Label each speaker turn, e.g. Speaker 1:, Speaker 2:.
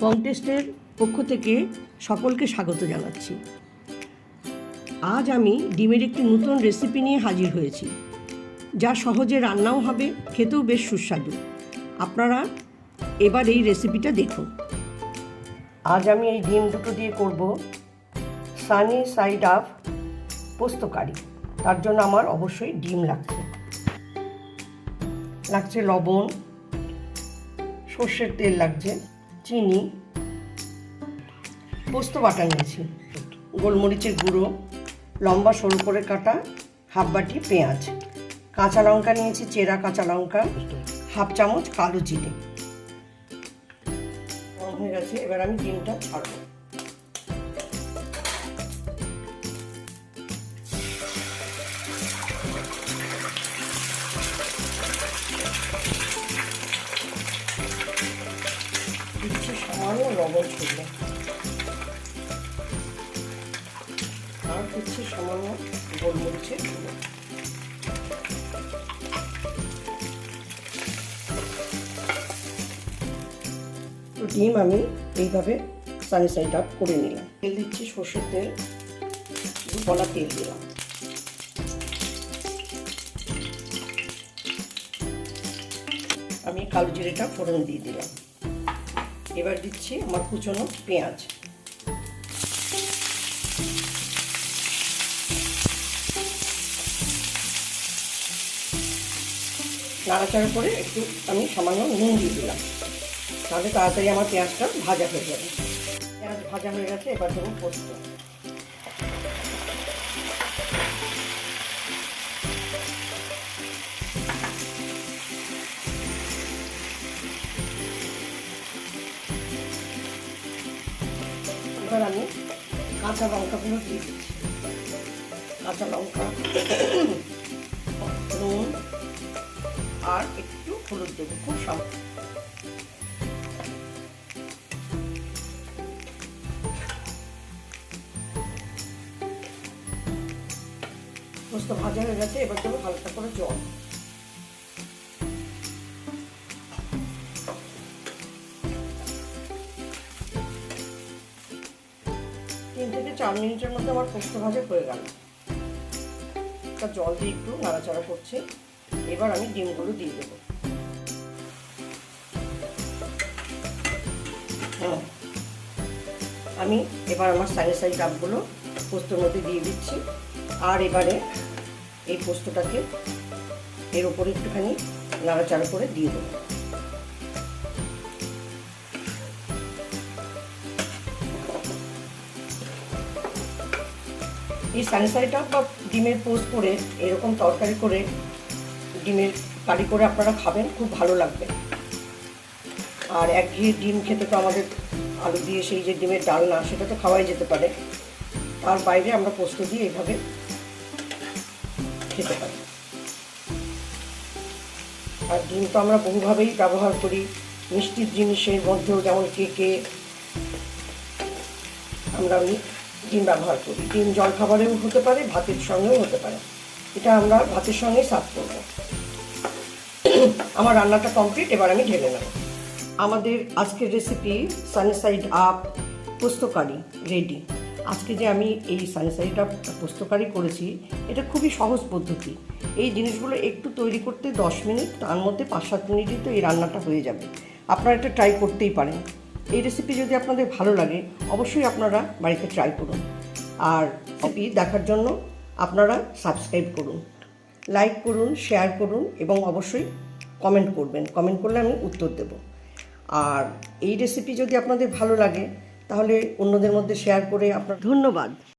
Speaker 1: বং টেস্টের পক্ষ থেকে সকলকে স্বাগত জানাচ্ছি। আজ আমি ডিমের একটি নতুন রেসিপি নিয়ে হাজির হয়েছি, যা সহজে রান্নাও হবে, খেতেও বেশ সুস্বাদু। আপনারা এবার এই রেসিপিটা দেখুন। আজ আমি এই ডিম দুটো দিয়ে করব সানি সাইড আপ পোস্ত কারি। তার জন্য আমার অবশ্যই ডিম লাগছে লবণ, সর্ষের তেল লাগছে, চিনি, পোস্ত বাটা নিয়েছি, গোলমরিচের গুঁড়ো, লম্বা সরু করে কাটা হাফ বাটি পেঁয়াজ, কাঁচা লঙ্কা নিয়েছি, চেরা কাঁচা লঙ্কা, হাফ চামচ কালো জিরে। হয়ে গেছে, এবার আমি ডিমটা ছাড়বো। দিচ্ছি সামান্য লবণ ছড়িয়ে, আর দিচ্ছি সামান্য গোলমরিচের গুঁড়ো। তো ডিম আমি এইভাবে সানি সাইড আপ করে নিলাম। তেল দিচ্ছি সর্ষের তেল, দুপলা তেল দিলাম। আমি কালো জিরেটা ফোড়ন দিয়ে দিলাম। এবার দিচ্ছি আমার কুচনো পেঁয়াজ, নাড়াচাড়া করে একটু আমি সামান্য নুন দিয়ে দিলাম, তাহলে তাড়াতাড়ি আমার পেঁয়াজটা ভাজা হয়ে যাবে। পেঁয়াজ ভাজা হয়ে গেছে, এবার দেবো পোস্ত। এবার আমি কাঁচা লঙ্কাগুলো দিয়ে দিচ্ছি, কাঁচা লঙ্কা, নুন আর একটু হলুদ দেবো, খুব সামান্য। পোস্ত ভাজা হয়ে গেছে, এবার দেবো হালকা করে জল। 3 থেকে 4 মিনিটের মধ্যে আমার পোস্ত ভাজা হয়ে গেল। তা জল দিয়ে একটু নাড়াচাড়া করছি। এবার আমি ডিমগুলো দিয়ে দেবো। আমি এবার আমার সানি সাইড আপগুলো পোস্তর মধ্যে দিয়ে দিচ্ছি, আর এবারে এই পোস্তটাকে এর উপরে একটুখানি নাড়াচাড়া করে দিয়ে দেবো। এই সানি সাইড আপ বা ডিমের পোস্ত করে এরকম তরকারি করে ডিমের কারি করে আপনারা খাবেন, খুব ভালো লাগবে। আর একঘেয়ে ডিম খেতে তো আমাদের আলু দিয়ে সেই যে ডিমের ডালনা, সেটা তো খাওয়াই যেতে পারে। তার বাইরে আমরা পোস্ত দিয়ে এইভাবে খেতে পারি। আর ডিম তো আমরা বহুভাবেই ব্যবহার করি, মিষ্টির জিনিসের মধ্যেও, যেমন কেকে আমরা ডিম ব্যবহার করি। ডিম জলখাবারেও হতে পারে, ভাতের সঙ্গেও হতে পারে। এটা আমরা ভাতের সঙ্গেই সার্ভ করব। আমার রান্নাটা কমপ্লিট, এবার আমি ঢেলে নেব। আমাদের আজকের রেসিপি সানি সাইড আপ পোস্ত কারি রেডি। আজকে যে আমি এই সানি সাইড আপ পোস্ত কারি করেছি, এটা খুবই সহজ পদ্ধতি। এই জিনিসগুলো একটু তৈরি করতে 10 মিনিট, তার মধ্যে 5-7 মিনিটই তো এই রান্নাটা হয়ে যাবে। আপনারা এটা ট্রাই করতেই পারেন। এই রেসিপি যদি আপনাদের ভালো লাগে, অবশ্যই আপনারা বাড়িতে ট্রাই করুন। আর রেসিপি দেখার জন্য আপনারা সাবস্ক্রাইব করুন, লাইক করুন, শেয়ার করুন এবং অবশ্যই কমেন্ট করবেন। কমেন্ট করলে আমি উত্তর দেব। আর এই রেসিপি যদি আপনাদের ভালো লাগে, তাহলে অন্যদের মধ্যে শেয়ার করে আপনার ধন্যবাদ।